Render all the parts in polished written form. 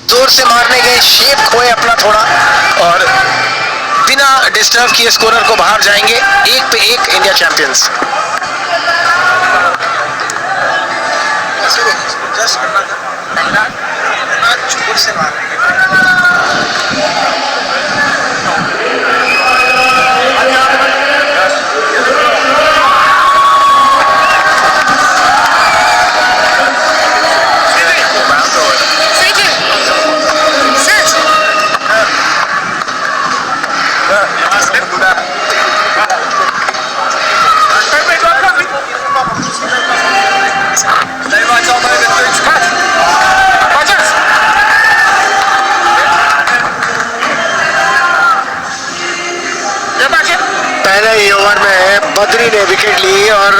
जोर से मारने गए, शेप खोए अपना थोड़ा और बिना डिस्टर्ब किए स्कोरर को बाहर जाएंगे। 1 पे 1 इंडिया चैंपियंस। जोर से मारने पहले ही ओवर में बद्री ने विकेट ली और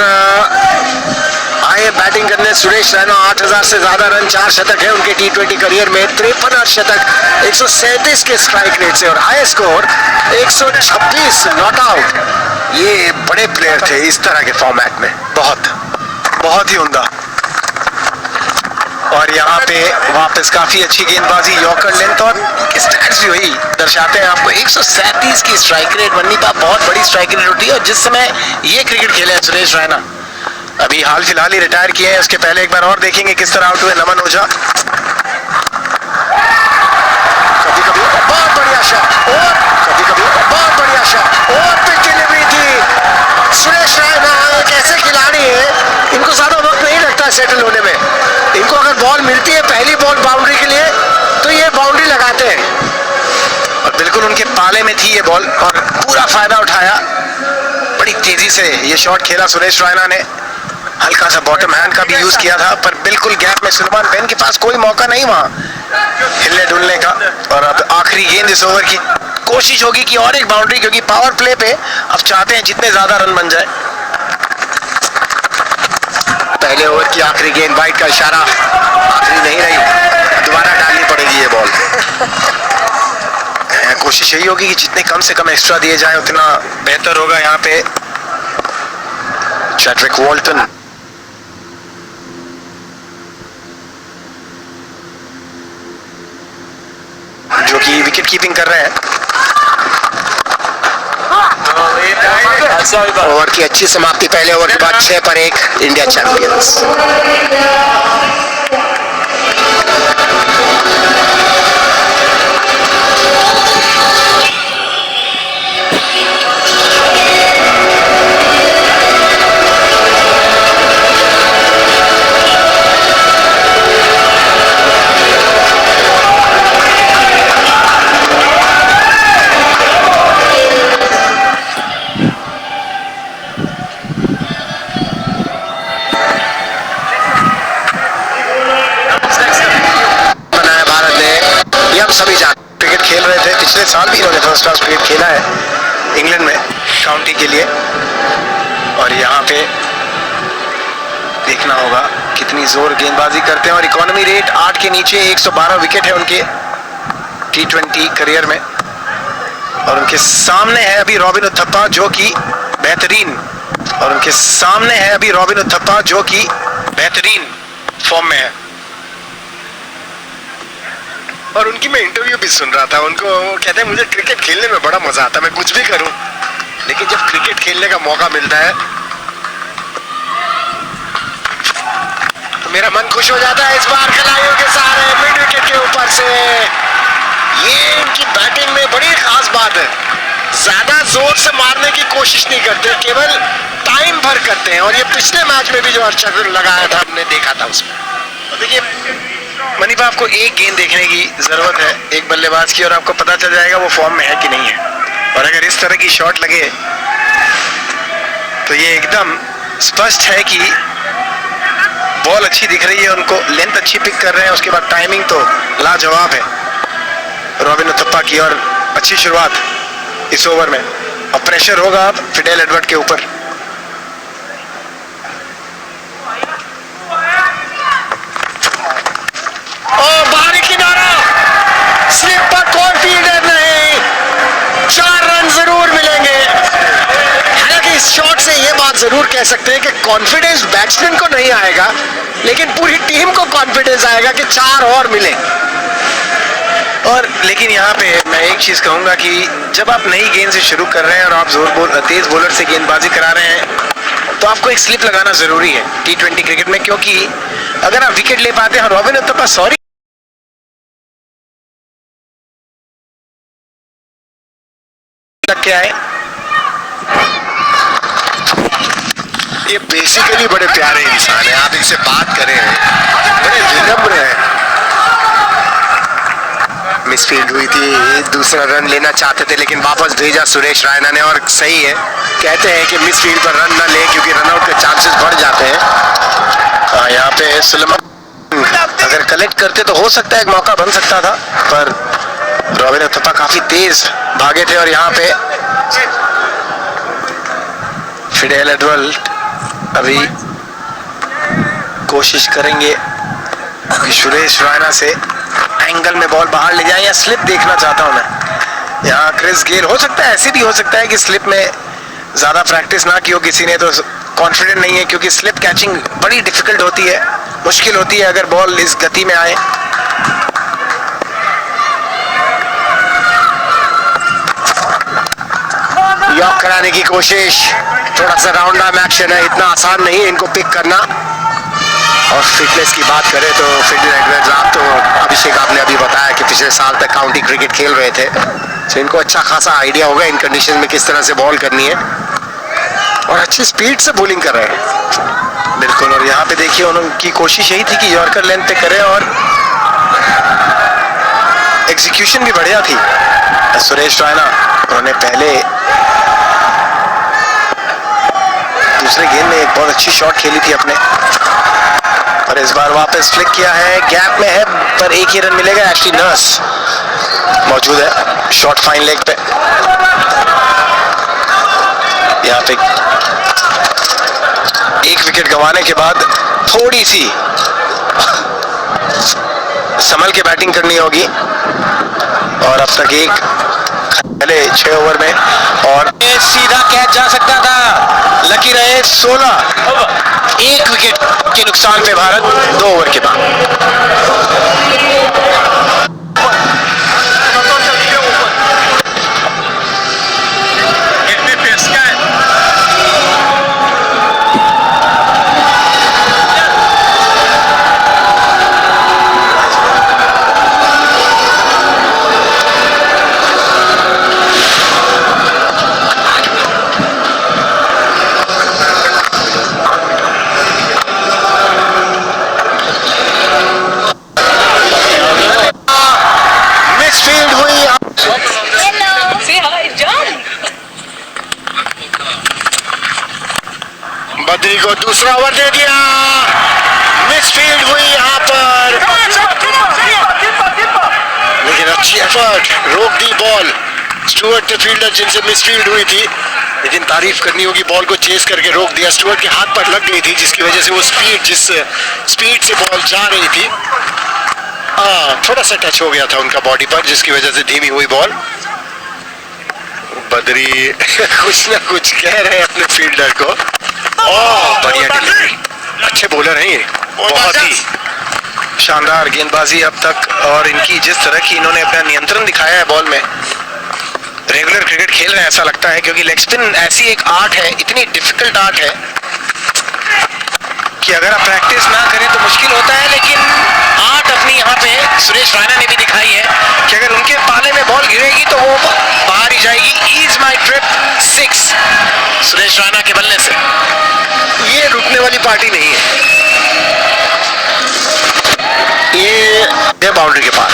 आए बैटिंग करने सुरेश रैना। 8000 से ज्यादा रन, 4 शतक है उनके टी20 करियर में, 53 शतक 137 के स्ट्राइक रेट से और हाई स्कोर 126 नॉट आउट। ये बड़े प्लेयर थे इस तरह के फॉर्मेट में, बहुत ही उम्दा। और यहाँ पे वापस काफी अच्छी गेंदबाजी, यॉर्कर लेंथ और स्टैट्स भी वही दर्शाते हैं आपको। 137 की स्ट्राइक रेट, वन्नी पाप बहुत बड़ी स्ट्राइक रेट होती है। और जिस समय ये क्रिकेट खेले हैं सुरेश रैना, अभी हाल फिलहाल ही रिटायर किए हैं, उसके पहले एक बार और देखेंगे किस तरह आउट हुए नमन ओझा। कभी कभी बहुत बढ़िया शॉट और कभी कभी बहुत बढ़िया शॉट और पिच डिलीवरी थी। सुरेश रैना एक ऐसे खिलाड़ी है, इनको ज्यादा वक्त नहीं लगता सेटल होने में। इनको अगर बॉल मिलती है पहली बॉल बाउंड्री के लिए तो ये बाउंड्री लगाते हैं और बिल्कुल उनके पाले में थी ये बॉल और पूरा फायदा उठाया। बड़ी तेजी से ये शॉट खेला सुरेश रैना ने, हल्का सा बॉटम हैंड का भी यूज किया था पर बिल्कुल गैप में सुलेमान बेन के पास कोई मौका नहीं वहां हिलने डुलने का। और अब आखिरी गेंद इस ओवर की, कोशिश होगी कि और एक बाउंड्री, क्योंकि पावर प्ले पे अब चाहते हैं जितने ज्यादा रन बन जाए। पहले ओवर की आखिरी गेंद, वाइट का इशारा, आखिरी नहीं रही, दोबारा डालनी पड़ेगी ये बॉल। कोशिश यही होगी कि जितने कम से कम एक्स्ट्रा दिए जाए उतना बेहतर होगा। यहाँ पे चैड्रिक वॉल्टन जो कि विकेट कीपिंग कर रहे हैं। ओवर की अच्छी समाप्ति, पहले ओवर के बाद 6 पर 1 इंडिया चैंपियंस। सभी जान क्रिकेट खेल रहे थे, पिछले साल भी इन्होंने फर्स्ट क्लास क्रिकेट खेला है इंग्लैंड में काउंटी के लिए। और यहाँ पे देखना होगा कितनी जोर गेंदबाजी करते हैं। और इकोनॉमी रेट 8 के नीचे, 112 विकेट है उनके टी20 करियर में। और उनके सामने है अभी रॉबिन उथप्पा जो कि बेहतरीन फॉर्म में है। और उनकी मैं इंटरव्यू भी सुन रहा था, उनको कहते हैं मुझे क्रिकेट खेलने में बड़ा मजा आता है, मैं कुछ भी करूं लेकिन जब क्रिकेट खेलने का मौका मिलता है तो मेरा मन खुश हो जाता है। इस बार खिलाड़ियों के सारे मिड विकेट के ऊपर से, ये इनकी बैटिंग में बड़ी खास बात है, ज्यादा जोर से मारने की कोशिश नहीं करते, केवल टाइम भर करते हैं। और ये पिछले मैच में भी जो अर्चर लगाया था हमने देखा था उसमें। देखिए मनी सिर्फ आपको एक गेंद देखने की जरूरत है एक बल्लेबाज की और आपको पता चल जाएगा वो फॉर्म में है कि नहीं है। और अगर इस तरह की शॉट लगे तो ये एकदम स्पष्ट है कि बॉल अच्छी दिख रही है उनको, लेंथ अच्छी पिक कर रहे हैं, उसके बाद टाइमिंग तो लाजवाब है रॉबिन उथप्पा की। और अच्छी शुरुआत इस ओवर में। अब प्रेशर होगा अब फिडेल एडवर्ड के ऊपर। बाहरी किनारा, स्लिप पर कॉन्फिडेंस नहीं, 4 रन जरूर मिलेंगे। हालांकि इस शॉट से ये बात जरूर कह सकते हैं कि कॉन्फिडेंस बैट्समैन को नहीं आएगा, लेकिन पूरी टीम को कॉन्फिडेंस आएगा कि 4 और मिले। और लेकिन यहाँ पे मैं एक चीज कहूंगा कि जब आप नई गेंद से शुरू कर रहे हैं और आप तेज बॉलर से गेंदबाजी करा रहे हैं तो आपको एक स्लिप लगाना जरूरी है T20 क्रिकेट में, क्योंकि अगर आप विकेट ले पाते हैं। रॉबिन उथप्पा सॉरी लग के आए। ये बेसिकली बड़े प्यारे इंसान है, आप इनसे बात करें बड़े विनम्र हैं। मिसफील्ड हुई थी, दूसरा रन लेना चाहते थे लेकिन वापस भेजा सुरेश रायना ने। और सही है, कहते हैं कि मिसफील्ड पर रन ना ले क्योंकि रनआउट के चांसेस बढ़ जाते हैं। यहाँ पे सुलेमान अगर कलेक्ट करते तो हो सकता है एक मौका बन सकता था, पर रॉबिन उथप्पा काफी तेज भागे थे। और यहाँ पे फिडेल एडवर्ड अभी कोशिश करेंगे कि सुरेश रायना से एंगल में बॉल बाहर ले जाए या स्लिप देखना चाहता हूं मैं। यहाँ क्रिस गेल हो सकता है, ऐसी भी हो सकता है कि स्लिप में ज्यादा प्रैक्टिस ना की हो किसी ने तो कॉन्फिडेंट नहीं है, क्योंकि स्लिप कैचिंग बड़ी डिफिकल्ट होती है, मुश्किल होती है अगर बॉल इस गति में आए। यॉक कराने की कोशिश, थोड़ा सा राउंड आर्म एक्शन है, इतना आसान नहीं है इनको पिक करना। और फिटनेस की बात करें तो फिडेल एडवर्ड्स, आप तो अभिषेक आपने अभी बताया कि पिछले साल तक काउंटी क्रिकेट खेल रहे थे, तो इनको अच्छा खासा आइडिया होगा इन कंडीशन में किस तरह से बॉल करनी है। और अच्छी स्पीड से बॉलिंग कर रहे हैं बिल्कुल। और यहाँ पे देखिए उनकी कोशिश यही थी कि यॉर्कर लेंथ पे करें और एग्जीक्यूशन भी बढ़िया थी। सुरेश रायना उन्होंने पहले दूसरे गेंद में एक बहुत अच्छी शॉट खेली थी अपने, और इस बार वापस फ्लिक किया है, गैप में है पर एक ही रन मिलेगा। एशली नर्स मौजूद है शॉट फाइन लेग पे। यहाँ पे एक विकेट गंवाने के बाद थोड़ी सी संभल के बैटिंग करनी होगी। और अब तक एक पहले 6 ओवर में और सीधा कैच जा सकता था, लकी रहे 16। एक विकेट के नुकसान पे भारत 2 ओवर के बाद। बद्री को दूसरा ओवर दे दिया, मिसफील्ड हुई यहाँ पर, लेकिन अच्छी एफर्ट, रोक दी बॉल। स्टुअर्ट थे फील्डर जिनसे मिसफील्ड हुई थी, लेकिन तारीफ करनी होगी, बॉल को चेस करके रोक दिया। स्टुअर्ट के हाथ पर लग गई थी जिसकी वजह से वो जिस स्पीड से बॉल जा रही थी थोड़ा सा टच हो गया था उनका बॉडी पर, जिसकी वजह से धीमी हुई बॉल। बद्री कुछ ना कुछ कह रहे हैं अपने फील्डर को। बढ़िया डिलीवरी, अच्छे बॉलर हैं ये, बहुत ही शानदार गेंदबाजी अब तक। और इनकी जिस तरह की इन्होंने अपना नियंत्रण दिखाया है बॉल में, रेगुलर क्रिकेट खेल रहे हैं ऐसा लगता है, क्योंकि लेग स्पिन ऐसी एक आर्ट है, इतनी डिफिकल्ट आर्ट है कि अगर आप प्रैक्टिस ना करें तो मुश्किल होता है। लेकिन आर्ट अपनी यहाँ पे सुरेश रायना ने भी दिखाई है कि अगर उनके पाले में बॉल गिरेगी तो वो बाहर ही जाएगी। ईज माई ट्रिप 6 सुरेश रायना के बल्ले से। ये रुकने वाली पार्टी नहीं है, ये ये बाउंड्री के पार।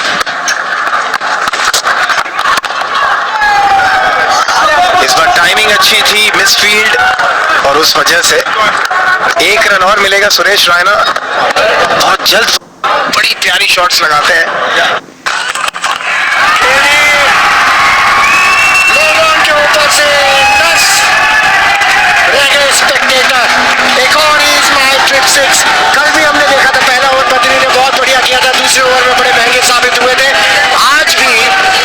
इस बार टाइमिंग अच्छी थी, मिस फील्ड, और उस वजह से एक रन और मिलेगा। सुरेश रैना बहुत जल्द बड़ी प्यारी शॉट्स लगाते हैं। लोगों के ऊपर से 10 रह गए स्पेक्टेटर। एक और इज माय ट्रिप 6। कल भी हमने देखा था पहला ओवर बद्री ने बहुत बढ़िया किया था, दूसरे ओवर में बड़े महंगे साबित हुए थे। आज भी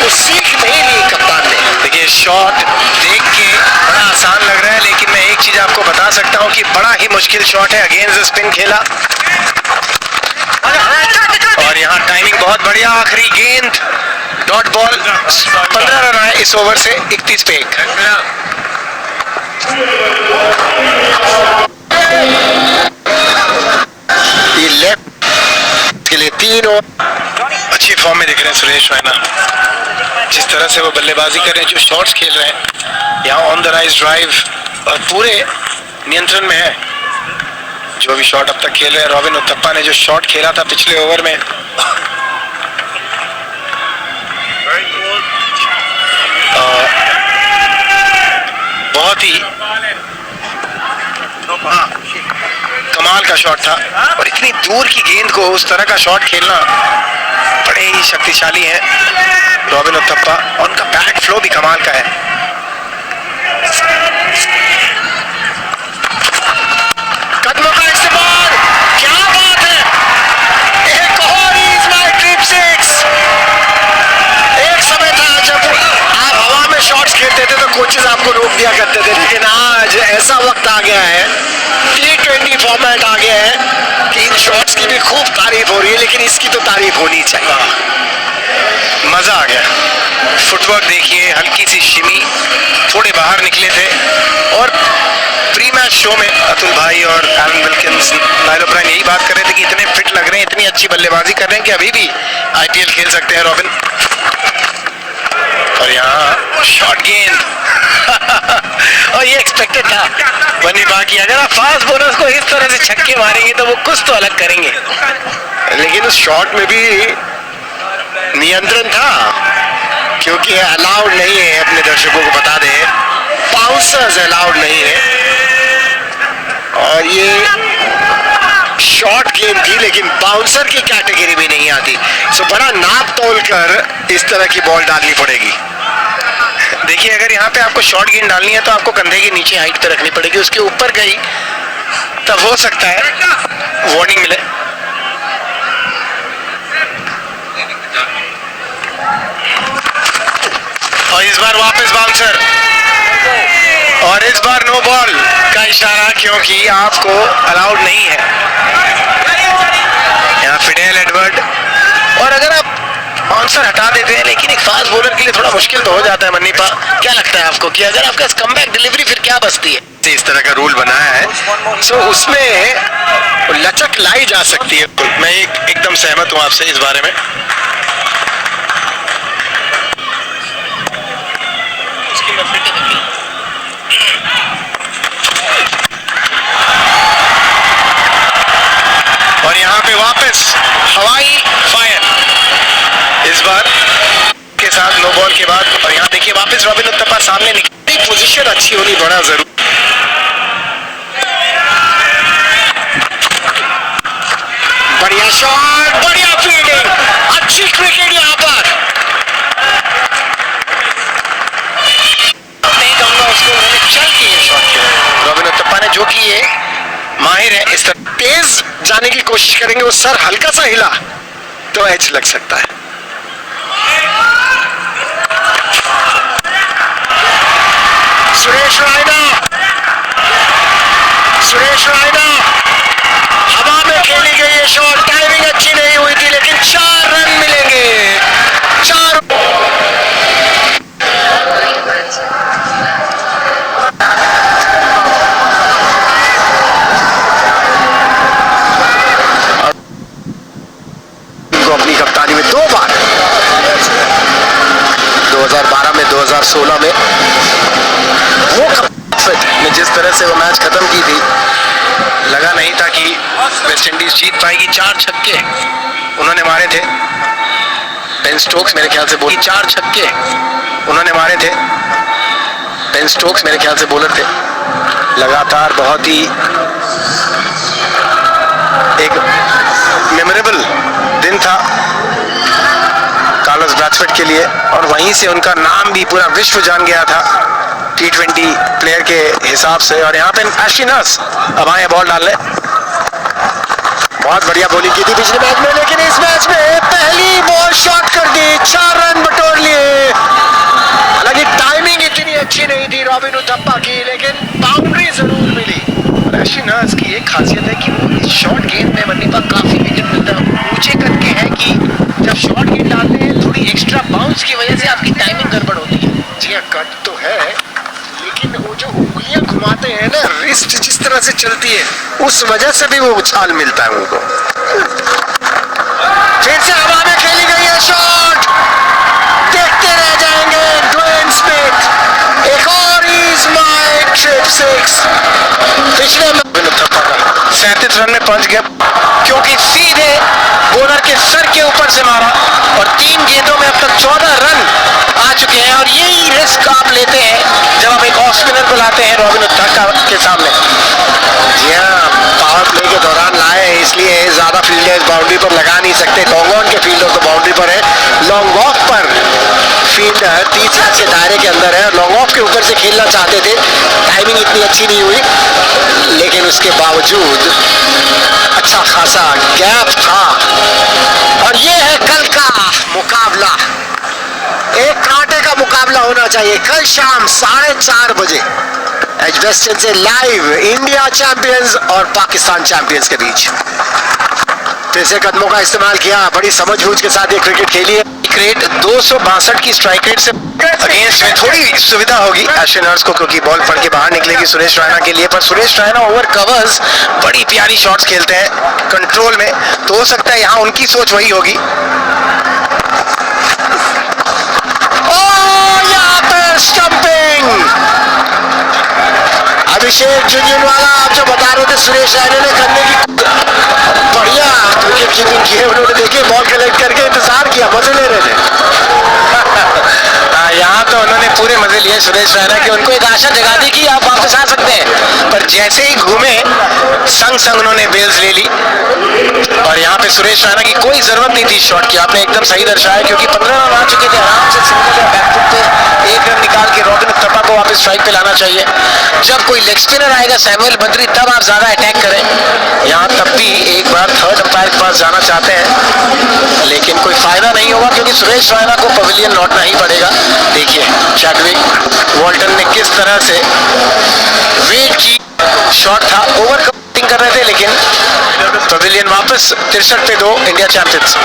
वो सीख नहीं ली कप्तान ने। देखिए शॉट देख के बड़ा आसान लग रहा है, लेकिन मैं एक चीज आपको बता सकता हूं कि बड़ा ही मुश्किल शॉट है। अगेंस्ट द स्पिन खेला, और यहाँ टाइमिंग बहुत बढ़िया। आखिरी गेंद डॉट बॉल। 15 रन आए इस ओवर से, 31 पे 1। ये लेफ्ट के लिए 3 ओवर। अच्छी फॉर्म में दिख रहे हैं सुरेश रैना। जिस तरह से वो बल्लेबाजी कर रहे हैं, जो शॉट्स खेल रहे हैं, यहाँ ऑन द राइज ड्राइव और पूरे नियंत्रण में है। जो भी शॉट अब तक खेल रहे हैं, रॉबिन उथप्पा ने जो शॉट खेला था पिछले ओवर में, बहुत ही कमाल का शॉट था। और इतनी दूर की गेंद को उस तरह का शॉट खेलना बड़े ही शक्तिशाली है रॉबिन उथप्पा, और उनका बैक फ्लो भी कमाल का है। कदमों का इस्तेमाल, क्या बात है। एक और इज माय ट्रिप 6। एक समय था जब आप हवा में शॉट्स खेलते थे तो कोचेस आपको रोक दिया करते थे, लेकिन आज ऐसा वक्त आ गया है, T20 फॉर्मेट आ गया है कि इन शॉट्स की भी खूब तारीफ हो रही है, लेकिन इसकी तो तारीफ होनी चाहिए। मजा आ गया। फुटवर्क देखिए, हल्की सी शिमी, थोड़े बाहर निकले थे। और प्री मैच शो में अतुल भाई और एलन विल्किंस, नाइल ओब्रायन यही बात कर रहे थे कि इतने फिट लग रहे हैं, इतनी अच्छी बल्लेबाजी कर रहे हैं कि अभी भी IPL खेल सकते हैं रॉबिन। और यहाँ शॉर्ट गेंद और ये एक्सपेक्टेड था बनी बाकी। अगर आप फास्ट बॉलर्स को इस तरह से छक्के मारेंगे तो वो कुछ तो अलग करेंगे, लेकिन उस शॉट में भी नियंत्रण था, क्योंकि अलाउड नहीं है, अपने दर्शकों को बता दें, बाउंसर्स अलाउड नहीं है। और ये शॉर्ट गेंद थी, लेकिन बाउंसर की कैटेगरी में नहीं आती। सो बड़ा नाप तोल कर इस तरह की बॉल डालनी पड़ेगी। देखिए अगर यहाँ पे आपको शॉर्ट गेंद डालनी है तो आपको कंधे के नीचे हाइट पे रखनी पड़ेगी, उसके ऊपर गई तब हो सकता है वार्निंग मिले। और इस बार वापस बाउंसर, और इस बार नो बॉल का इशारा, क्योंकि आपको अलाउड नहीं है यहाँ फिडेल एडवर्ड। और अगर आप बाउंसर हटा देते हैं, लेकिन एक फास्ट बॉलर के लिए थोड़ा मुश्किल तो हो जाता है। मन्नीपा, क्या लगता है आपको कि अगर आपका कमबैक डिलीवरी फिर क्या बचती है? इस तरह का रूल बनाया है सो उसमें लचक लाई जा सकती है। मैं एकदम सहमत हूं आपसे इस बारे में। और यहाँ पे वापस हवाई फायर, इस बार के साथ नो बॉल के बाद। और यहाँ देखिए वापस रॉबिन उथप्पा सामने निकली, पोजीशन अच्छी होनी बड़ा जरूरी। बढ़िया शॉट, बढ़िया फील्डिंग, अच्छी क्रिकेट यहाँ पर। नहीं कहूंगा उसको, उन्होंने चल के ये शॉट किया रॉबिन उथप्पा ने, जो कि ये माहिर है। इस तरह तेज जाने की कोशिश करेंगे, वो सर हल्का सा हिला तो एज लग सकता है। सुरेश रैना हवा में खेली गई ये शॉट, टाइमिंग अच्छी नहीं हुई थी, लेकिन 4 रन मिलेंगे। 4 अपनी कप्तानी में 2 बार, 2012 में, 2016 में, वो ने जिस तरह से वो मैच खत्म की थी, लगा नहीं था कि वेस्ट इंडीज जीत पाएगी। 4 छक्के उन्होंने मारे थे। बेन स्टोक्स मेरे ख्याल से 4 छक्के उन्होंने मारे थे। बेन स्टोक्स मेरे ख्याल से बॉलर थे। लगातार बहुत ही एक मेमोरेबल दिन था कार्लोस ब्रैथवेट के लिए, और वहीं से उनका नाम भी पूरा विश्व जान गया था T20 प्लेयर के हिसाब से। और यहाँ पे एशली नर्स अब आए बॉल डालने। बहुत बढ़िया बॉलिंग की थी पिछले मैच में, लेकिन इस मैच में पहली बॉल शॉट कर दी, 4 रन बटोर लिए। हालांकि टाइमिंग इतनी अच्छी नहीं थी रॉबिन उथप्पा की, लेकिन बाउंड्री जरूर मिली। एशली नर्स की एक खासियत है कि वो शॉर्ट गेंद में मन्नीपा काफी विकेट मिलता है। ऊंचे कद के हैं कि जब शॉर्ट गेंद डालते हैं थोड़ी एक्स्ट्रा बाउंस की वजह से आपकी टाइमिंग गड़बड़ होती है। जी हाँ, कट तो है, लेकिन वो जो उंगलियां घुमाते हैं ना, रिस्ट जिस तरह से चलती है, उस वजह से भी वो उछाल मिलता है उनको। फिर से हवा में खेली गई है शॉट, देखते रह जाएंगे ड्वेन स्मिथ। एक और इज माय ट्रिप 6 पिछले 37 रन में पहुंच गया, क्योंकि सीधे बॉलर के सर के ऊपर से मारा, और 3 गेंदों में अब तक 14 रन आ चुके हैं। और यही रिस्क आप लेते हैं जब आप एक ऑफ स्पिनर को लाते हैं रॉबिन उथप्पा के सामने। जी हाँ, पावर प्ले के दौरान लाए हैं, इसलिए ज्यादा फील्डर्स बाउंड्री पर लगा नहीं सकते। कॉन्गॉन के फील्डर तो बाउंड्री पर है, लॉन्ग ऑफ पर फील्डर 30 यार्ड के दायरे के अंदर है, और लॉन्ग ऑफ के ऊपर से खेलना चाहते थे। टाइमिंग इतनी अच्छी नहीं हुई, लेकिन उसके बावजूद अच्छा खासा गैप था। और ये है कल का मुकाबला, एक कांटे का मुकाबला होना चाहिए। कल शाम 4:30 बजे एजबेस्टन से लाइव इंडिया चैंपियंस और पाकिस्तान चैंपियंस के बीच। फिर से कदमों का इस्तेमाल किया, बड़ी समझबूझ के साथ ये क्रिकेट खेली है। रेट 262 की स्ट्राइक रेट से अगेंस्ट में थोड़ी सुविधा होगी एशली नर्स को, क्योंकि बॉल पड़ के बाहर निकलेगी सुरेश रैना के लिए। पर सुरेश रैना ओवर कवर्स बड़ी प्यारी शॉट्स खेलते हैं कंट्रोल में, तो हो सकता है यहाँ उनकी सोच वही होगी। यहाँ पर स्टंपिंग, अभिषेक झुंझुनवाला आप जो बता रहे थे सुरेश रैना ने करने की बढ़िया विकेट कीपिंग की है। उन्होंने देखिए बॉल कलेक्ट करके इंतजार किया, मजे ले रहे थे। यहाँ तो उन्होंने पूरे मजे लिए सुरेश रैना के, उनको एक आशा जगा दी कि आप वापस आ सकते हैं। पर जैसे ही घूमे संग संग उन्होंने बेल्स ले ली, और यहाँ पे सुरेश रैना की कोई जरूरत नहीं थी शॉट की। आपने एकदम सही दर्शाया, क्योंकि 15 रन आ चुके थे, आराम से सिंगल या बैकफुट पे 1 रन निकाल के रॉबिन उथप्पा को वापस स्ट्राइक पे लाना चाहिए। जब कोई लेग स्पिनर आएगा सैमुअल बद्री, तब आप ज्यादा अटैक करें। यहाँ तब भी एक बार थर्ड अंपायर के पास जाना चाहते हैं, लेकिन कोई फायदा नहीं होगा, क्योंकि सुरेश रैना को पवेलियन लौटना ही पड़ेगा। देखिए चैडविक वॉल्टन ने किस तरह से वेट की शॉट था, ओवर कटिंग कर रहे थे, लेकिन पवेलियन वापस 63 पे 2 इंडिया चैंपियंस।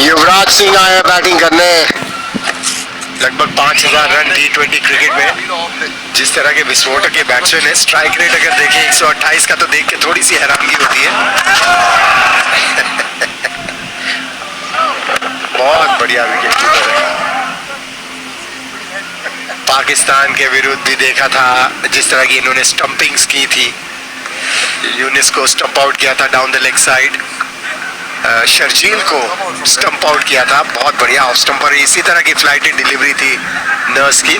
युवराज सिंह आए बैटिंग करने। लगभग 5000 रन T20 क्रिकेट में जिस तरह के विस्फोटक के बैट्समैन है। स्ट्राइक रेट अगर देखें 128 का, तो देख के थोड़ी सी हैरानगी होती है। बहुत बढ़िया विकेट कीपर है। पाकिस्तान के विरुद्ध भी देखा था जिस तरह की इन्होंने स्टंपिंग्स की थी। यूनिस को स्टंप आउट किया था down the leg side, Sharjeel को स्टंप आउट किया था, बहुत बढ़िया ऑफ स्टंप पर। इसी तरह की फ्लाइटेड डिलीवरी थी नर्स की।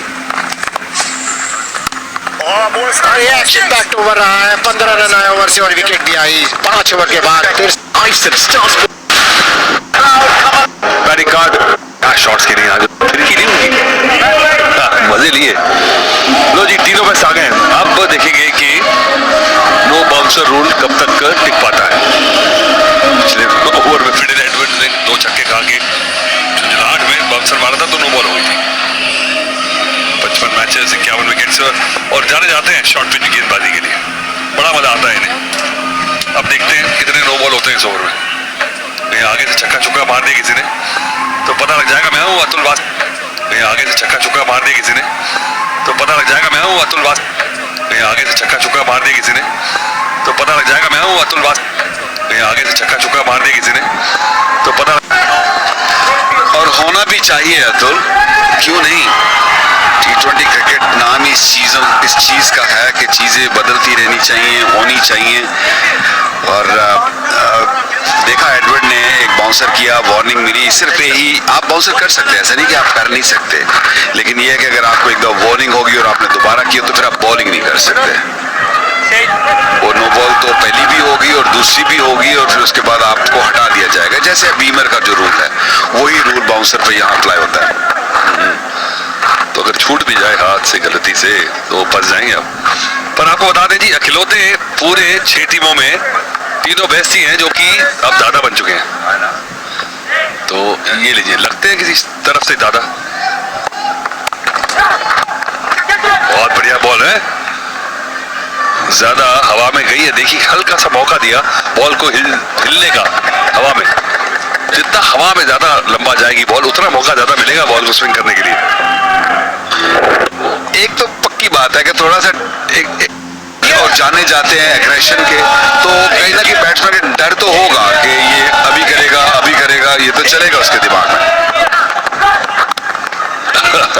एक्शन बैक ओवर रहा है, 15 रन आए ओवर से, और विकेट भी आई 5 ओवर के बाद। बैटिंग कार्ड शॉट्स की नहीं, आज फिर की नहीं होगी, मजे लिए। लो जी, तीनों मैच आ गए हैं। अब देखेंगे कि नो बाउंसर रूल कब तक टिक पाता है। पिछले ओवर में फिडेल एडवर्ड्स ने 2 छक्के खा के 8 में बाउंसर मारा था, तो नो बॉल हो गई थी। 55 मैचेस, 51 विकेट्स, और जाने जाते हैं शॉर्ट पिच गेंदबाजी के लिए। बड़ा मजा आता है इन्हें। अब देखते हैं कितने नो बॉल होते हैं इस ओवर में। कहीं आगे से छक्का चौका मार दिया किसी ने तो पता लग जाएगा मैं हूँ अतुल वास। कहीं आगे से छक्का चौका मार दिया किसी ने तो पता लग जाएगा मैं हूँ अतुल वास। कहीं आगे से छक्का चौका मार दिया किसी ने तो पता लग जाएगा मैं हूँ अतुल वास। कहीं आगे से छक्का चौका मार दिया किसी ने तो पता और होना भी चाहिए अतुल, क्यों नहीं। T20 क्रिकेट नाम ही इस चीज़ का है कि चीज़ें बदलती रहनी चाहिए, होनी चाहिए। और देखा एडवर्ड ने एक बाउंसर किया, वार्निंग मिली, सिर्फ यही आप बाउंसर कर सकते हैं, ऐसा नहीं कि आप कर नहीं सकते, लेकिन यह है कि अगर आपको एक दफा वार्निंग होगी और आपने दोबारा किया तो फिर आप बॉलिंग नहीं कर सकते। वो नो बॉल तो पहली भी होगी और दूसरी भी होगी और फिर उसके बाद आपको हटा दिया जाएगा, जैसे बीमर का जो रूल है वही रूल बाउंसर पे यहाँ अप्लाई होता है। तो अगर छूट भी जाए हाथ से गलती से तो फंस जाएंगे आप। पर आपको बता दें जी, अखिलौते पूरे 6 टीमों में तीनों बेस्ट ही हैं जो कि अब दादा बन चुके हैं। तो ये लीजिए, लगते हैं किसी तरफ से दादा। बहुत बढ़िया बॉल है, ज्यादा हवा में गई है, देखिए हल्का सा मौका दिया बॉल को हिलने का हवा में। जितना हवा में ज्यादा लंबा जाएगी बॉल उतना मौका ज्यादा मिलेगा बॉल को स्विंग करने के लिए। एक तो पक्की बात है कि थोड़ा सा एक और जाने जाते हैं एग्रेशन के, तो कहीं ना कहीं बैट्समैन के डर तो होगा कि ये अभी करेगा, ये तो चलेगा उसके दिमाग में।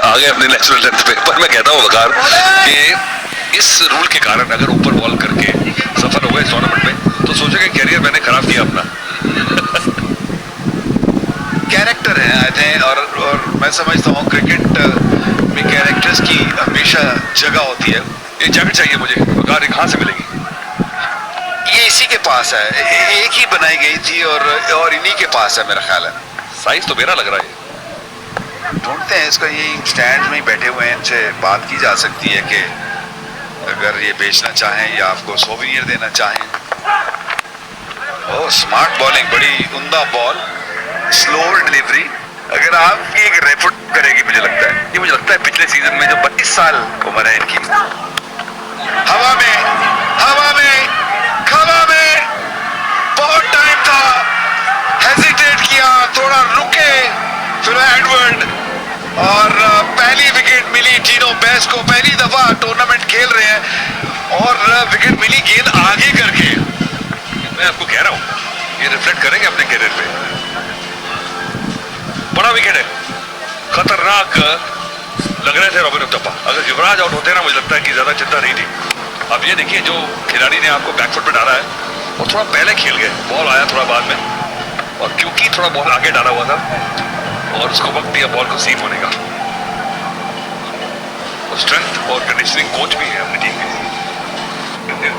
आगे अपने नेचुरल लेंथ पे। पर मैं कहता हूँ वकार कि इस रूल के कारण अगर ऊपर बॉल करके सफल हो गए टूर्नामेंट में तो सोचेगा कैरियर मैंने खराब किया अपना। कैरेक्टर है आई थिंक, और मैं समझता हूँ क्रिकेट में कैरेक्टर्स की हमेशा जगह होती है। ये जैकेट चाहिए मुझे, वकार कहाँ से मिलेगी? ये इसी के पास है, एक ही बनाई गई थी और इन्हीं के पास है मेरा ख्याल है। साइज तो मेरा लग रहा है। ढूंढते हैं इसका, ये स्टैंड में ही बैठे हुए हैं, इनसे बात की जा सकती है कि अगर ये बेचना चाहें या आपको सोविनियर देना चाहें। ओह स्मार्ट बॉलिंग, बड़ी उम्दा बॉल, स्लो डिलीवरी। अगर आपकी एक रेपुट करेगी मुझे लगता है। ये मुझे लगता है पिछले सीजन में जो 32 साल उम्र है इनकी। हवा में बहुत टाइम था, हेजिटेट किया, थोड़ा रुके, फिर एडवर्ड और पहली विकेट मिली टीनो बेस्ट को। पहली दफा टूर्नामेंट खेल रहे हैं और विकेट मिली गेंद आगे करके। मैं आपको कह रहा हूँ ये रिफ्लेक्ट करेंगे अपने कैरियर पे। बड़ा विकेट है, खतरनाक लग रहे थे रॉबिन उथप्पा। अगर युवराज आउट होते ना मुझे लगता है कि ज्यादा चिंता नहीं थी। अब ये देखिए जो खिलाड़ी ने आपको बैकफुट पे डाला है वो थोड़ा पहले खेल गए, बॉल आया थोड़ा बाद में, और क्योंकि थोड़ा बॉल आगे डाला हुआ था और उसको वक्त दिया बॉल को सीम होने का। और स्ट्रेंथ और कंडीशनिंग कोच भी है अपनी टीम के।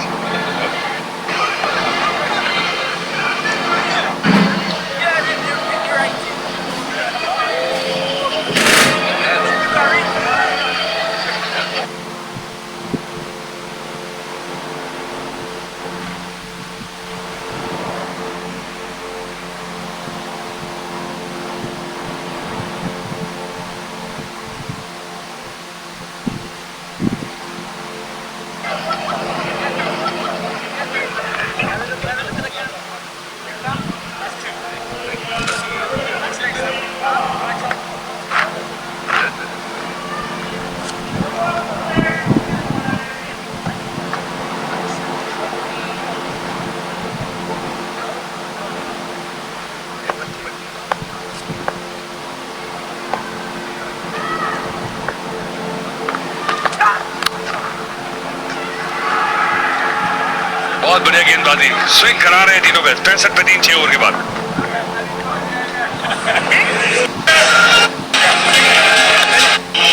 बहुत बढ़िया गेंदबाजी, स्विंग करा रहे हैं तीनों बैट्स। 65 पे 3 6 ओवर के बाद।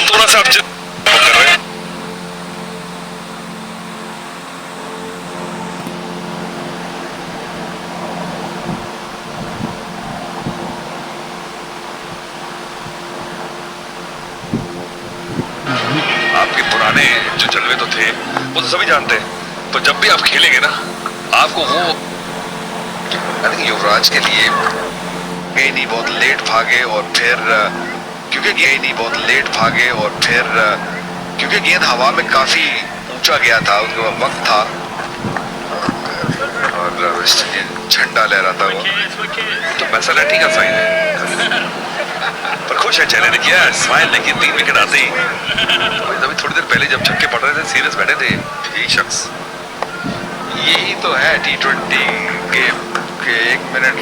थोड़ा सा कर रहे हैं। आपके पुराने जो जलवे तो थे वो तो सभी जानते हैं, तो जब भी आप खेलेंगे ना आपको वो आई थिंक युवराज के लिए गेंद ही बहुत लेट भागे और फिर क्योंकि गेंद हवा में काफी ऊंचा गया था, उसके बाद वक्त था और वेस्ट इंडियन झंडा लहराता हुआ। तो मैसेलिटी का साइन है, पर खुश है, चेहरे ने किया स्माइल, लेकिन 3 विकेट आते ही अभी थोड़ी देर पहले जब छक्के पड़ रहे थे सीरियस बैठे थे यही शख्स। यही तो है T20 गेम के 1 मिनट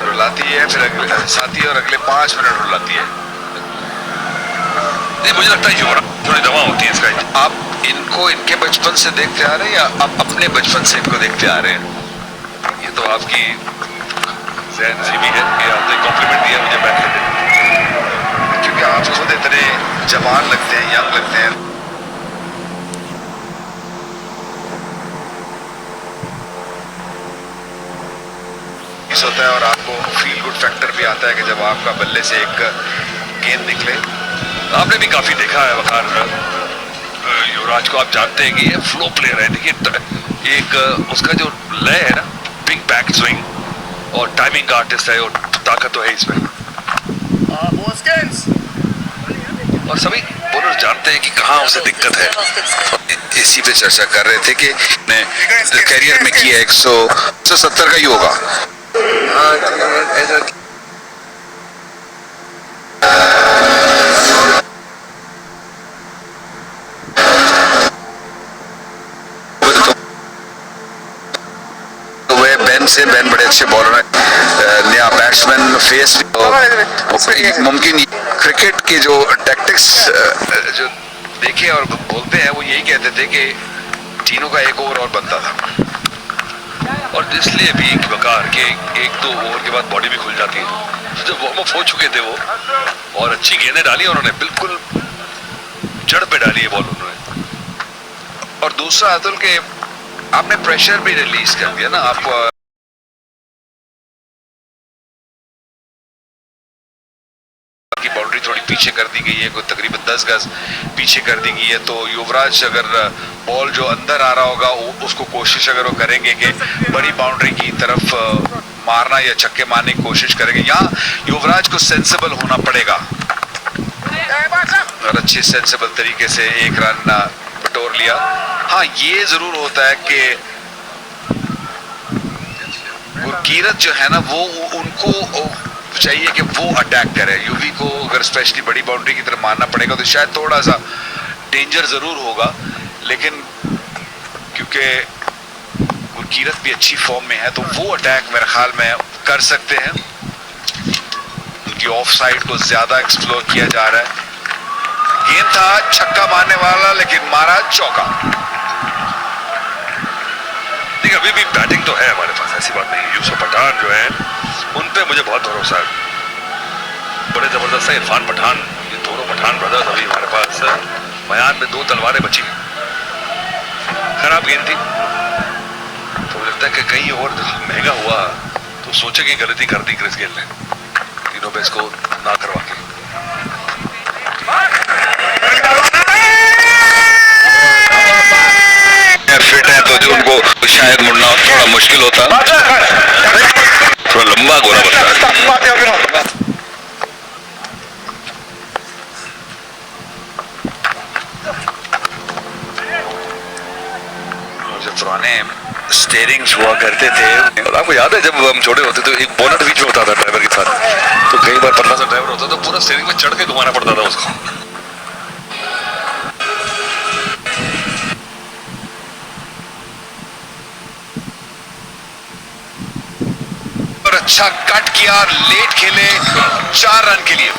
रुलाती है, फिर अगले साथी और अगले 5 मिनट रुलाती है। नहीं, मुझे लगता है युवराज थोड़ी दवा होती है इसका। आप इनको इनके बचपन से देखते आ रहे हैं या आप अपने बचपन से इनको देखते आ रहे हैं? ये तो आपकी ज़हन से भी है, ये आपने कॉम्प्लीमेंट दिया मुझे बैठ के, क्योंकि आप खुद इतने जवान लगते हैं, यंग लगते हैं। होता है और आपको फील गुड फैक्टर भी आता है कि जब आपका बल्ले से एक गेंद निकले। आपने भी काफी देखा है वकार युवराज को, आप जानते हैं कि ये फ्लो प्लेयर है। देखिए एक उसका जो लय है ना, बिग बैक स्विंग और टाइमिंग आर्टिस्ट है, और ताकत तो है इसमें। और सभी बॉलर जानते हैं कि कहाँ उसे दिक्कत है। इसी पे चर्चा कर रहे थे कि करियर में किया 170 का ही होगा। बेन बड़े अच्छे बॉलर हैं, नया बैट्समैन फेस मुमकिन। क्रिकेट के जो टैक्टिक्स जो देखे और बोलते हैं वो यही कहते थे कि तीनों का 1 ओवर और बनता था, और इसलिए भी कि वकार के 1-2 ओवर के बाद बॉडी भी खुल जाती है। तो जब वार्म अप हो चुके थे वो और अच्छी गेंदें डाली उन्होंने, बिल्कुल जड़ पे डाली है बॉल उन्होंने। और दूसरा अतुल के आपने प्रेशर भी रिलीज कर दिया ना, आप की बाउंड्री थोड़ी पीछे कर दी गई है, कोई तकरीबन 10 गज पीछे कर दी गई है। तो युवराज अगर बॉल जो अंदर आ रहा होगा उसको कोशिश अगर वो करेंगे कि बड़ी बाउंड्री की तरफ मारना या छक्के मारने की कोशिश करेंगे, यहाँ युवराज को सेंसिबल होना पड़ेगा और अच्छे सेंसिबल तरीके से 1 रन बटोर लिया। हाँ, ये जरूर होता है कि गुरकीरत जो है ना, वो उनको चाहिए कि वो अटैक करे। यूवी को अगर स्पेशली बड़ी बाउंड्री की तरफ मारना पड़ेगा तो शायद थोड़ा सा डेंजर जरूर होगा, लेकिन क्योंकि गुरकीरत भी अच्छी फॉर्म में है तो वो अटैक मेरे ख्याल में कर सकते हैं। उनकी ऑफ साइड को ज्यादा एक्सप्लोर किया जा रहा है। गेंद था छक्का मारने वाला, लेकिन मारा चौका। देखिए अभी भी बैटिंग तो है हमारे पास, ऐसी बात नहीं। यूसुफ पठान जो है उन पे मुझे बहुत भरोसा है, बड़े जबरदस्त है। इरफान पठान, ये दोनों पठान ब्रदर्स अभी हमारे पास मैदान में 2 तलवारें बची। खराब गेंद थी तो मुझे लगता है कि कहीं और महंगा हुआ तो सोचे कि गलती कर दी क्रिस गेल ने, तीनों पे इसको ना करवा के। फिट है तो जो उनको शायद मुड़ना थोड़ा मुश्किल होता, थोड़ा लंबा गोला बनता है। जो पुराने स्टीयरिंग्स हुआ करते थे, और आपको याद है जब हम छोटे होते तो एक बोनट बीच में होता था ड्राइवर के साथ, तो कई बार पतला सा ड्राइवर होता तो पूरा स्टीयरिंग में चढ़ के घुमाना पड़ता था उसको। अच्छा कट किया, लेट खेले 4 रन के लिए।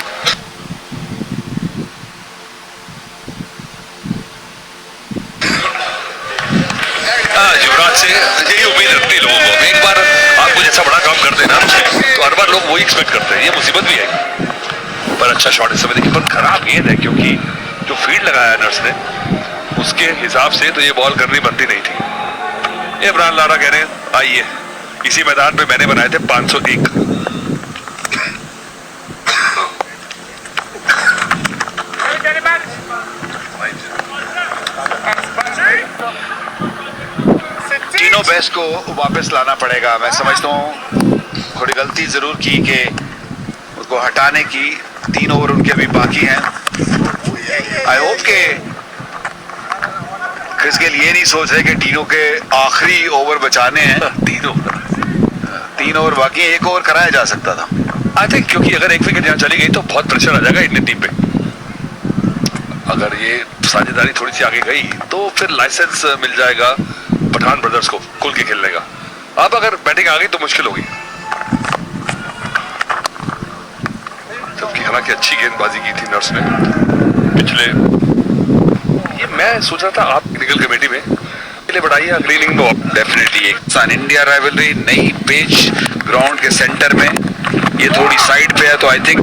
युवराज से यही उम्मीद रखते लोगों को। एक बार आप कुछ ऐसा बड़ा काम कर देना तो हर बार लोग वही एक्सपेक्ट करते हैं। ये मुसीबत भी है, पर अच्छा शॉट इस समय देखिए, पर खराब गेंद है क्योंकि जो फील्ड लगाया नर्स ने उसके हिसाब से तो ये बॉल करनी बनती नहीं थी। इमरान लारा कह रहे हैं आइए, इसी मैदान पे मैंने बनाए थे 501। तीनों बेस्ट को वापस लाना पड़ेगा। मैं समझता हूँ थोड़ी गलती जरूर की कि उसको हटाने की। 3 ओवर उनके अभी बाकी हैं। आई होप के क्रिस गेल ये नहीं सोच रहे कि तीनों के आखिरी ओवर बचाने हैं। 3 ओवर 3 ओवर बाकी, 1 ओवर कराया जा सकता था। आई थिंक क्योंकि अगर एक विकेट यहाँ चली गई तो बहुत प्रेशर आ जाएगा इंडियन टीम पे। अगर ये साझेदारी थोड़ी सी आगे गई तो फिर लाइसेंस मिल जाएगा पठान ब्रदर्स को खुल के खेलने का। अब अगर बैटिंग आ गई तो मुश्किल होगी, जबकि हालांकि अच्छी गेंदबाजी की थी नर्स ने पिछले। ये मैं सोच रहा था आप टेक्निकल कमेटी में लिए बढ़ाइए अगली इनिंग में। डेफिनेटली एक सन इंडिया राइवलरी, नई पिच ग्राउंड के सेंटर में, ये थोड़ी साइड पे है तो आई थिंक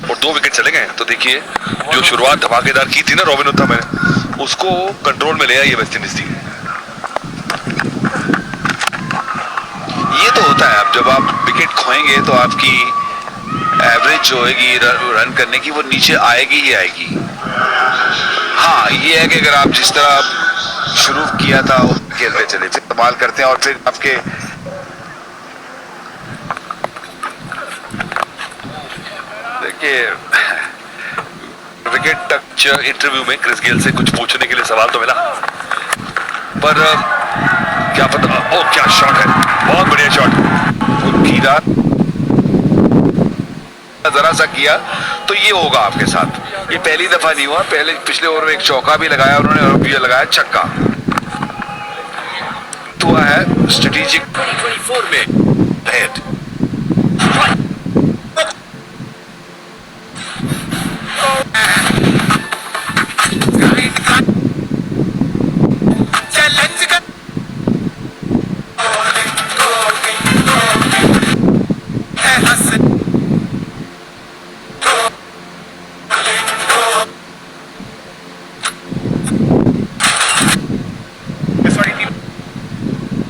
और 2 विकेट चले गए तो देखिए जो शुरुआत धमाकेदार की थी ना रॉबिन उत्तम ने, उसको कंट्रोल में ले आई वेस्ट इंडीज टीम। ये तो होता है, अब जब आप विकेट खोएंगे तो आपकी एवरेज जो होगी रन करने की वो नीचे आएगी ही आएगी। हाँ ये है कि अगर आप जिस तरह शुरू किया था खेलते चले, फिर इस्तेमाल करते हैं और फिर आपके देखिए विकेट टच इंटरव्यू में क्रिस गेल से कुछ पूछने के लिए सवाल तो मिला, पर क्या पता। ओ क्या शॉट है, बहुत बढ़िया शॉट। उनकी रात जरा सा किया तो ये होगा आपके साथ। ये पहली दफा नहीं हुआ, पहले पिछले ओवर में एक चौका भी लगाया उन्होंने और ये लगाया छक्का। तो हुआ है स्ट्रेटेजिक 2024 में हेड।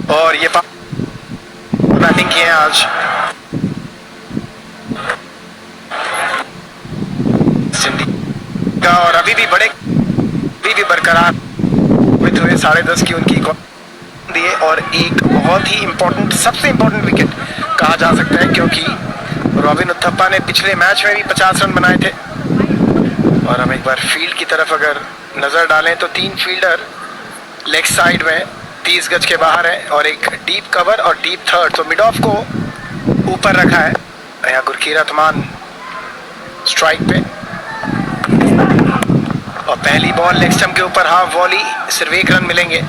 और ये बैटिंग की है आज का, और अभी भी बरकरार हुए 10.5 की उनकी दिए, और एक बहुत ही इंपॉर्टेंट, सबसे इंपॉर्टेंट विकेट कहा जा सकता है, क्योंकि रॉबिन उथप्पा ने पिछले मैच में भी 50 रन बनाए थे। और हम एक बार फील्ड की तरफ अगर नजर डालें तो 3 फील्डर लेग साइड में 30 गज के बाहर है, और एक डीप कवर और डीप थर्ड, तो मिड ऑफ को ऊपर रखा है। यहाँ गुरकीरत मान स्ट्राइक पे, और पहली बॉल लेग स्टंप के ऊपर हाफ वॉली, सिर्फ 1 रन मिलेंगे।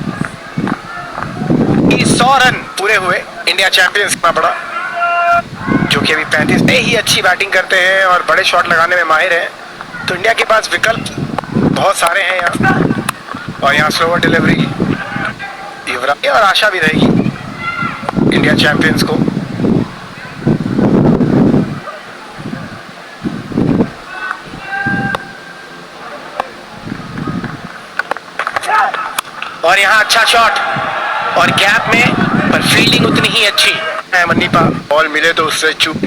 100 रन पूरे हुए इंडिया चैंपियंस का बड़ा, जो कि अभी 35 में ही अच्छी बैटिंग करते हैं और बड़े शॉट लगाने में माहिर हैं। तो इंडिया के पास विकल्प बहुत सारे हैं यहाँ, और यहाँ स्लोअर डिलीवरी युवराज, और आशा भी रहेगी इंडिया चैंपियंस को। और यहाँ अच्छा शॉट और गैप में, पर फील्डिंग उतनी ही अच्छी है मन्नीपा। बॉल मिले तो उससे चूक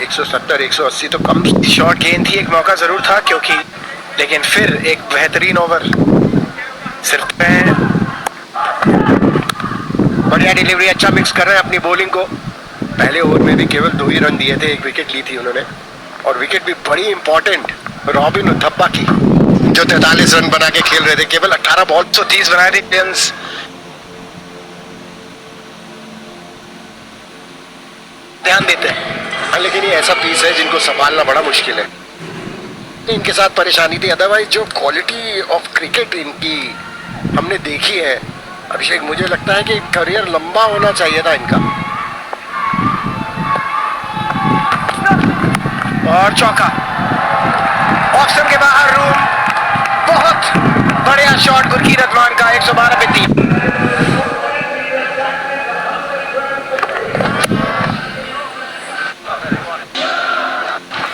170 180 तो कम शॉट गेंद थी, एक मौका जरूर था क्योंकि, लेकिन फिर एक बेहतरीन ओवर सिर्फ बढ़िया डिलीवरी, अच्छा मिक्स कर रहे हैं अपनी बॉलिंग को। पहले ओवर में भी केवल 2 ही रन दिए थे, 1 विकेट ली थी उन्होंने, और विकेट भी बड़ी इंपॉर्टेंट रॉबिन उथप्पा की, जो 43 रन बना के खेल रहे थे। केवल 18 बॉल 130 बनाए थे इंडियंस। ध्यान देते हैं, लेकिन ये ऐसा पीस है जिनको संभालना बड़ा मुश्किल है। इनके साथ परेशानी थी, अदरवाइज जो क्वालिटी ऑफ क्रिकेट इनकी हमने देखी है अभिषेक, मुझे लगता है कि करियर लंबा होना चाहिए था इनका। और चौका ऑफ स्टंप के बाहर, रूम, बहुत बढ़िया शॉट गुरकीरत मान का, 112 पे 3।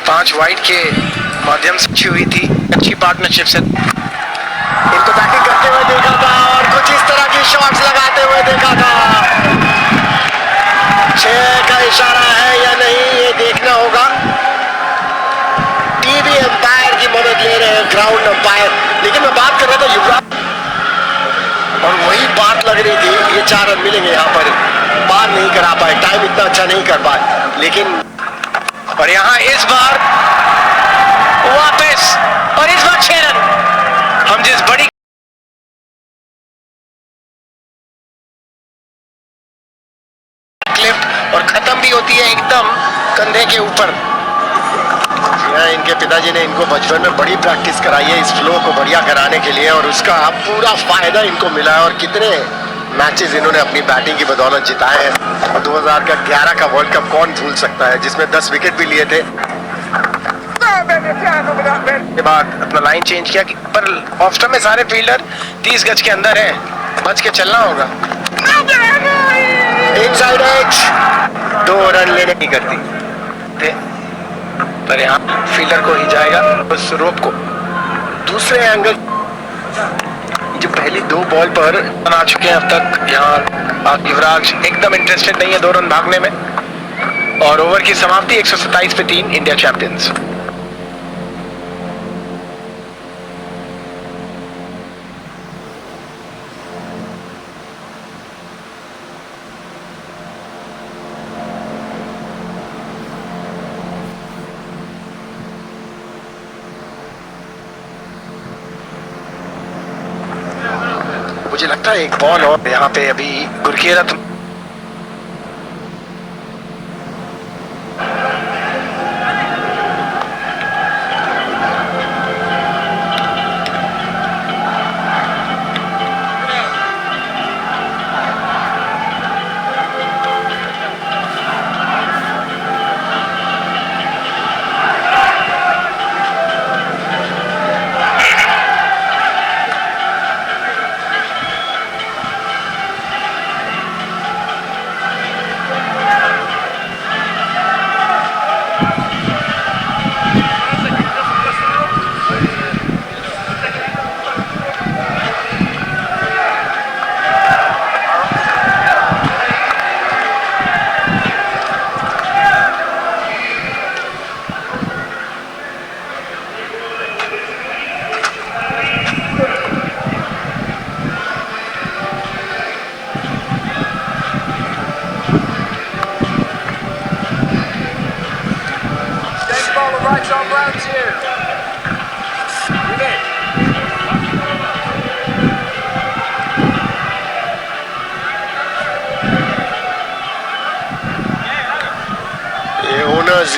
पांच वाइड के माध्यम से अच्छी हुई थी, अच्छी पार्टनरशिप से इनको बैटिंग करते हुए देखा था, और कुछ इस तरह की शॉट्स लगाते हुए देखा था। 6 का इशारा है या नहीं ये देखना होगा। टीवी अंपायर की मदद ले रहे हैं, ग्राउंड अंपायर। लेकिन मैं बात कर रहा था युवराज बात लग रही थी ये 4 रन मिलेंगे यहाँ पर, पार नहीं करा पाए, टाइम इतना अच्छा नहीं कर पाए, लेकिन और यहाँ इस बार वापस, और इस बार 6 रन। हम जिस बड़ी क्लिप और खत्म भी होती है एकदम कंधे के ऊपर। इनके पिताजी ने इनको बचपन में बड़ी प्रैक्टिस कराई है इस फ्लो को बढ़िया कराने के लिए, और उसका पूरा फायदा इनको मिला है। और कितने मैचेस इन्होंने अपनी बैटिंग की बदौलत जिताए हैं। और 2011 का वर्ल्ड कप कौन भूल सकता है, जिसमें 10 विकेट भी लिए थे। के बाद अपना लाइन चेंज किया पर ऑफ स्टंप में सारे फील्डर 30 गज के अंदर हैं, बच के चलना होगा। इनसाइड एज 2 रन लेने की करती थे, पर यहाँ फील्डर को ही जाएगा उस रोप को। दूसरे एंगल जो पहली 2 बॉल पर आ चुके हैं अब तक। यहाँ युवराज एकदम इंटरेस्टेड नहीं है 2 रन भागने में, और ओवर की समाप्ति 127 पे 3, इंडिया चैंपियंस। मुझे लगता है एक बॉल और यहाँ पे अभी गुरकीरत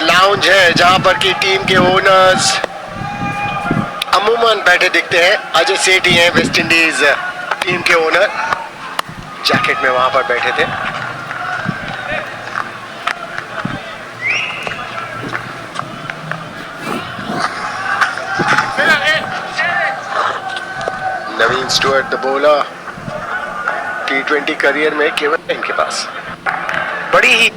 लाउंज है जहां पर की टीम के ओनर्स अमूमन बैठे दिखते हैं। अजय सेठ ही हैं वेस्ट इंडीज टीम के ओनर, जैकेट में वहां पर बैठे थे। Naveen Stuart the bowler, T20 career में केवल इनके पास बड़ी ही,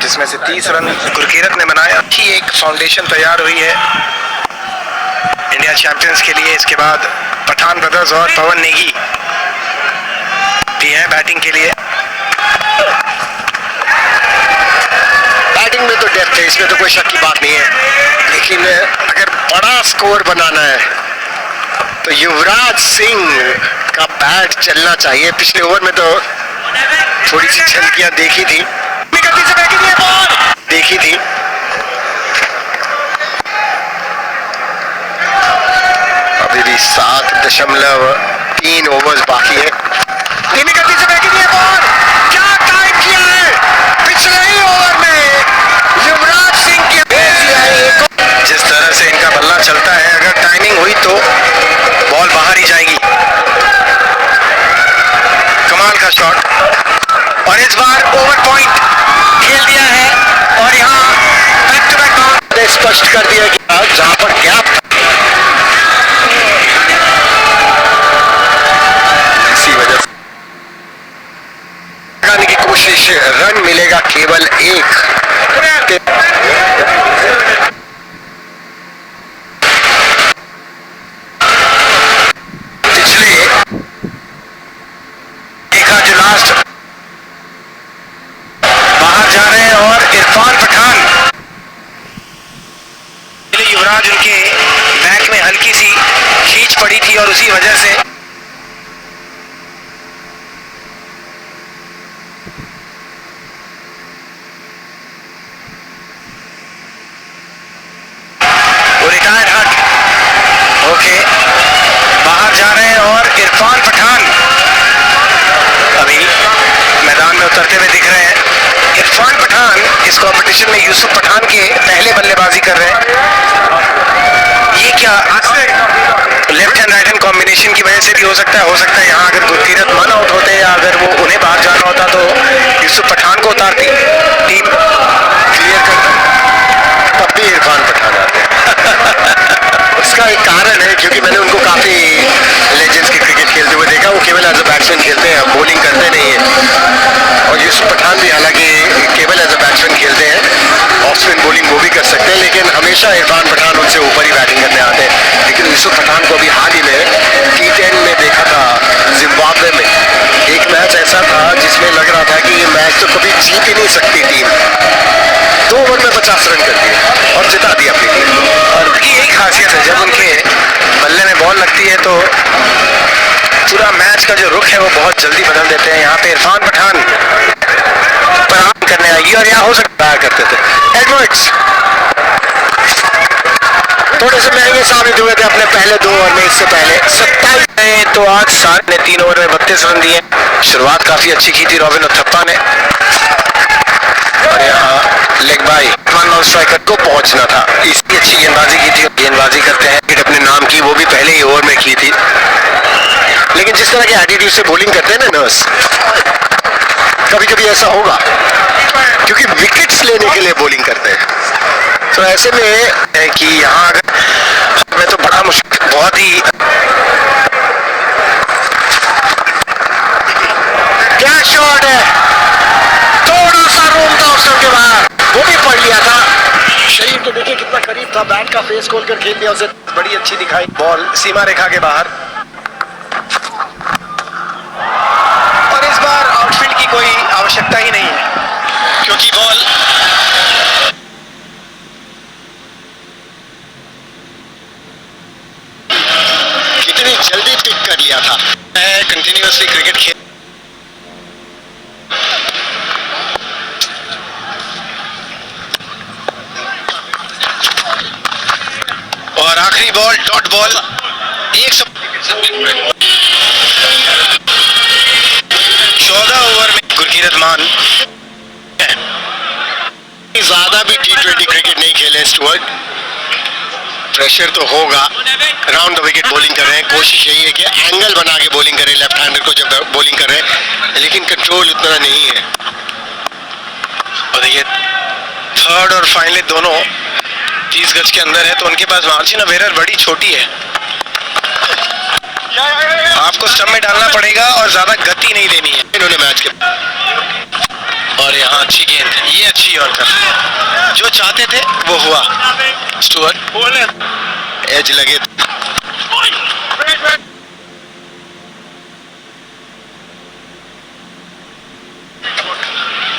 जिसमें से 30 रन गुरकीरत ने बनाया। अच्छी एक फाउंडेशन तैयार हुई है इंडिया चैंपियंस के लिए। इसके बाद पठान ब्रदर्स और पवन नेगी भी हैं बैटिंग के लिए। बैटिंग में तो डेप्थ है, इसमें तो कोई शक की बात नहीं है, लेकिन अगर बड़ा स्कोर बनाना है तो युवराज सिंह का बैट चलना चाहिए। पिछले ओवर में तो थोड़ी सी झलकियां देखी थी, देखी थी। अभी भी 7.3 ओवर्स बाकी है। धीमी गति से फेंकी थी बॉल, क्या टाइम किया है पिछले ही ओवर में युवराज सिंह की भेज दिया है। जिस तरह से इनका बल्ला चलता है, अगर टाइमिंग हुई तो बॉल बाहर ही जाएगी। कमाल का शॉट, और इस बार ओवर पॉइंट खेल दिया है, और यहाँ बैक टू बैक स्पष्ट कर दिया गया जहां पर गैप, इसी वजह से लगाने की कोशिश, रन मिलेगा केवल 1। पिछले देखा जो लास्ट बाहर जा रहे हैं, और इरफान पठान, युवराज उनके बैक में हल्की सी खींच पड़ी थी, और उसी वजह से वो रिटायर्ड हट ओके बाहर जा रहे हैं और इरफान पठान अभी मैदान में उतरते हुए दिख रहे हैं। इरफान पठान इस कंपटीशन में यूसुफ पठान के पहले बल्लेबाजी कर रहे हैं। ये क्या left hand right hand combination की वजह से भी हो सकता है यहाँ अगर गुरकीरत मन आउट होते या अगर वो उन्हें बाहर जाना होता तो यूसुफ पठान को उतारती, टीम क्लियर करता, तब भी इरफान पठान आते हैं। उसका एक कारण है क्योंकि मैंने उनको काफी लेजेंड्स की क्रिकेट खेलते हुए देखा। वो केवल एज अ बैट्समैन खेलते हैं, बॉलिंग करते नहीं है। और यूसुफ पठान भी हालांकि केवल एज अ बैट्समैन खेलते हैं, ऑफ स्पिन बॉलिंग वो भी कर सकते हैं, लेकिन हमेशा इरफान पठान उनसे ऊपर ही बैटिंग करने आते हैं। लेकिन यूसुफ पठान को अभी हाल ही में T10 में देखा था जिम्बाब्वे में। एक मैच ऐसा था जिसमें लग रहा था कि ये मैच तो कभी जीत ही नहीं सकती टीम। 2 ओवर में 50 रन कर दिए और जिता दिया अपनी टीम। और उनकी यही खासियत है, जब उनके बल्ले में बॉल लगती है तो पूरा मैच का जो रुख है वो बहुत जल्दी बदल देते हैं। यहाँ पे इरफान पठान प्रहार करने आएगी और यहाँ हो सकता है करते थे। एडवर्ड्स थोड़े से महंगे साबित हुए थे अपने पहले 2 ओवर में। इससे पहले 27 तो आज सारे ने 3 ओवर में 32 रन दिए। शुरुआत काफी अच्छी की थी रॉबिन उथप्पा ने और यहाँ लेग बाई नॉन स्ट्राइकर को पहुंचना था। इसकी अच्छी गेंदबाजी की थी। गेंदबाजी करते हैं अपने नाम की, वो भी पहले ही ओवर में की थी। लेकिन जिस तरह के एटीट्यूड से बॉलिंग करते हैं ना नर्स, कभी कभी ऐसा होगा क्योंकि विकेट्स लेने के लिए बॉलिंग करते हैं। तो ऐसे में है कि यहाँ अगर मैं तो बड़ा मुश्किल, बहुत ही क्या शॉट है, थोड़ा सा रूम था उस के बाहर, वो भी पढ़ लिया था। शहीद तो देखिए कितना करीब था, बैट का फेस खोल कर खेल दिया उसे, बड़ी अच्छी दिखाई। बॉल सीमा रेखा के बाहर और इस बार आउटफील्ड की कोई आवश्यकता ही नहीं है क्योंकि बॉल कितनी जल्दी पिक कर लिया था। कंटिन्यूअसली क्रिकेट खेल और आखिरी बॉल डॉट बॉल 14 ओवर में गुरकीरत मान ज्यादा भी T20 क्रिकेट नहीं खेले स्टुअर्ट। प्रेशर तो होगा, राउंड द विकेट बॉलिंग कर रहे हैं। कोशिश यही है कि एंगल बना के बॉलिंग करें लेफ्ट हैंडर को जब बॉलिंग कर रहे हैं, लेकिन कंट्रोल उतना नहीं है। और देखिए थर्ड और फाइनली दोनों 30 गज के अंदर है तो उनके पास मार्जिन ऑफ एरर बड़ी छोटी है। आपको स्टंप में डालना पड़ेगा और ज्यादा गति नहीं देनी है इन्होंने मैच के। और यहाँ अच्छी गेंद, ये अच्छी यॉर्कर, जो चाहते थे वो हुआ। स्टुअर्ट एज लगे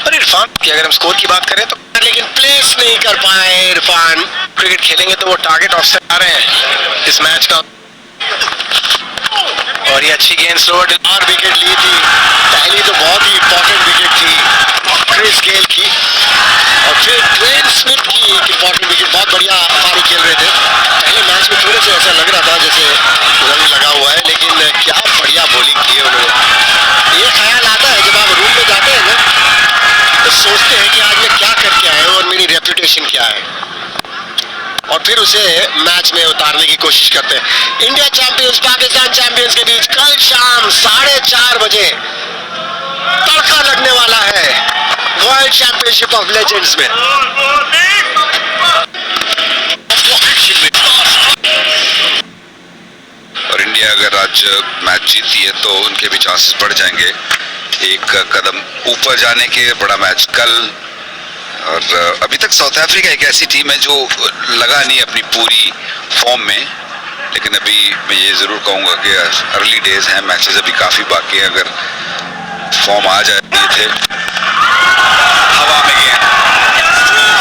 और इरफान की अगर हम स्कोर की बात करें तो, लेकिन प्लेस नहीं कर पाए इरफान। क्रिकेट खेलेंगे तो वो टारगेट ऑफसेट आ रहे हैं इस मैच का। और ये अच्छी गेंद स्लोअर और विकेट ली थी। पहली तो बहुत ही इंपॉर्टेंट विकेट थी क्रिस गेल की और फिर ड्वेन स्मिथ की एक इंपॉर्टेंट विकेट। बहुत बढ़िया पारी खेल रहे थे पहले मैच में, थोड़े से ऐसा लग रहा था जैसे रन लगा हुआ है, लेकिन क्या बढ़िया बॉलिंग की है उन्होंने। ये ख्याल आता है जब आप रूम में जाते हैं ना तो सोचते हैं कि आज मैं क्या करके आया हूँ और मेरी रेपुटेशन क्या है, और फिर उसे मैच में उतारने की कोशिश करते हैं। इंडिया चैंपियंस पाकिस्तान चैंपियंस के बीच कल शाम 4:30 बजे तड़का लगने वाला है वर्ल्ड चैंपियनशिप ऑफ लेजेंड्स में। और इंडिया अगर आज मैच जीतती है तो उनके भी चांसेस बढ़ जाएंगे एक कदम ऊपर जाने के। बड़ा मैच कल। और अभी तक साउथ अफ्रीका एक ऐसी टीम है जो लगा नहीं अपनी पूरी फॉर्म में, लेकिन अभी मैं ये ज़रूर कहूँगा कि अर्ली डेज हैं, मैचेस अभी काफ़ी बाकी है। अगर फॉर्म आ जाए थे हवा में गेंद,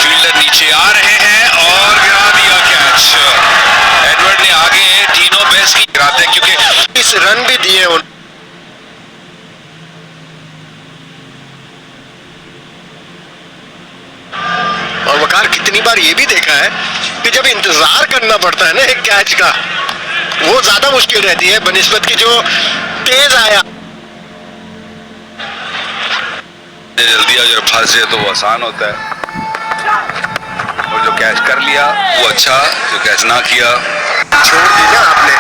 फील्डर नीचे आ रहे हैं और गिरा दिया कैच। एडवर्ड ने आगे तीनों बेस की गिराते हैं क्योंकि इस रन भी दिए शिकार कितनी बार ये भी देखा है कि जब इंतजार करना पड़ता है ना एक कैच का, वो ज्यादा मुश्किल रहती है बनिस्बत की जो तेज आया। जल्दी अगर फंस जाए तो वो आसान होता है, और जो कैच कर लिया वो अच्छा, जो कैच ना किया छोड़ दी ना आपने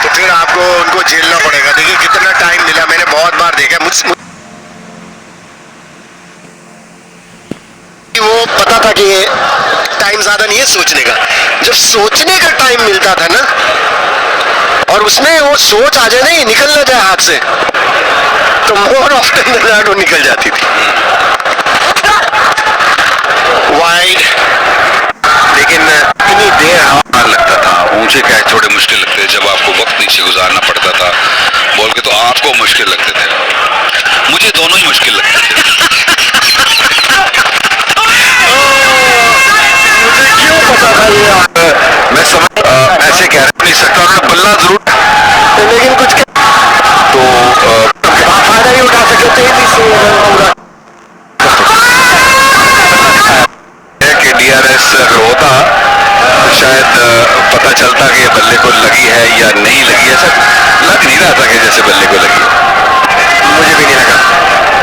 तो फिर आपको उनको झेलना पड़ेगा। देखिए कितना टाइम मिला, मैंने बहुत बार देखा, वो पता था कि टाइम ज्यादा नहीं है सोचने का। जब सोचने का टाइम मिलता था ना और उसमें वो सोच आ जाए ना, ये निकल ना जाए हाथ से, तो मोर ऑफ्टन देन नॉट वो निकल जाती थी। वाइड, लेकिन इतनी देर आसान लगता था, ऊंचे कैच थोड़े मुश्किल लगते थे जब आपको वक्त नीचे गुजारना पड़ता था बॉल के, तो आपको मुश्किल लगते थे, मुझे दोनों ही मुश्किल लगते थे। मुझे क्यों पता था ये, मैं समझ ऐसे कह नहीं सकता, उन्होंने बल्ला जरूर, लेकिन कुछ तो फायदा ही उठा सके तेजी से पूरा। कि DRS अगर होता तो शायद पता चलता कि ये बल्ले को लगी है या नहीं लगी। ऐसा लग नहीं रहा था कि जैसे बल्ले को लगी, मुझे भी नहीं लगा।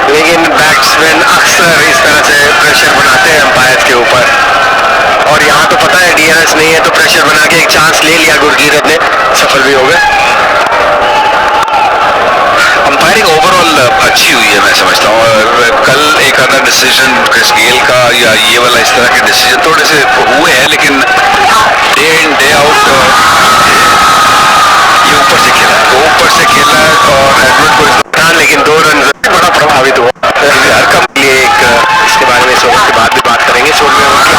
लेकिन बैट्समैन अक्सर इस तरह से प्रेशर बनाते हैं अंपायर के ऊपर, और यहाँ तो पता है DRS नहीं है तो प्रेशर बना के एक चांस ले लिया गुरजीरत ने, सफल भी हो गए। अंपायरिंग ओवरऑल अच्छी हुई है मैं समझता हूँ, और कल एक आधा डिसीजन क्रिस गेल का या ये वाला इस तरह के डिसीजन थोड़े से हुए हैं, लेकिन डे इन डे आउट ये ऊपर से खेला है और एडवर्ड को लेकिन 2 रन बड़ा प्रभावित हुआ। हर कम के लिए एक इसके बारे में 100 ओवर के बाद भी बात करेंगे। 16वें ओवर की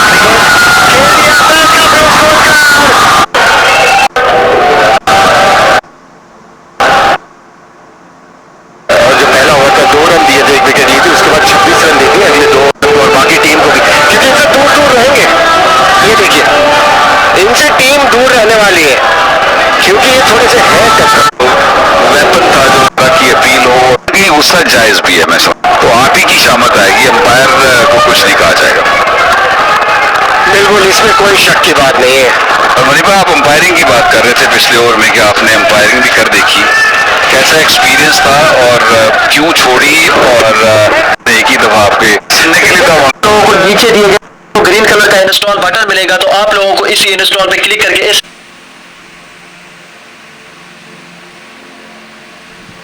और जो पहला ओवर था 2 रन दिए थे, 1 विकेट ली थी, उसके बाद 26 रन दे दिए अगले 2 ओवर और बाकी टीम को भी, क्योंकि इनसे दूर रहेंगे। ये देखिए इनसे टीम दूर रहने वाली है, क्योंकि ये थोड़े से है वेपन था जो की अपील हो, ये गुस्सा जायज भी है मैं समझ, तो आप ही की शामत आएगी, अंपायर को कुछ नहीं कहा जाएगा। बिल्कुल, इसमें कोई शक की बात नहीं है। और मनीपा, आप अंपायरिंग की बात कर रहे थे पिछले ओवर में कि आपने अंपायरिंग भी कर देखी, कैसा एक्सपीरियंस था और क्यों छोड़ी, और एक ही दफा आपके सुनने के लिए था लोगों को नीचे दिए गए ग्रीन कलर का इंस्टॉल बटन मिलेगा, तो आप लोगों को इसी इंस्टॉल पे क्लिक करके इस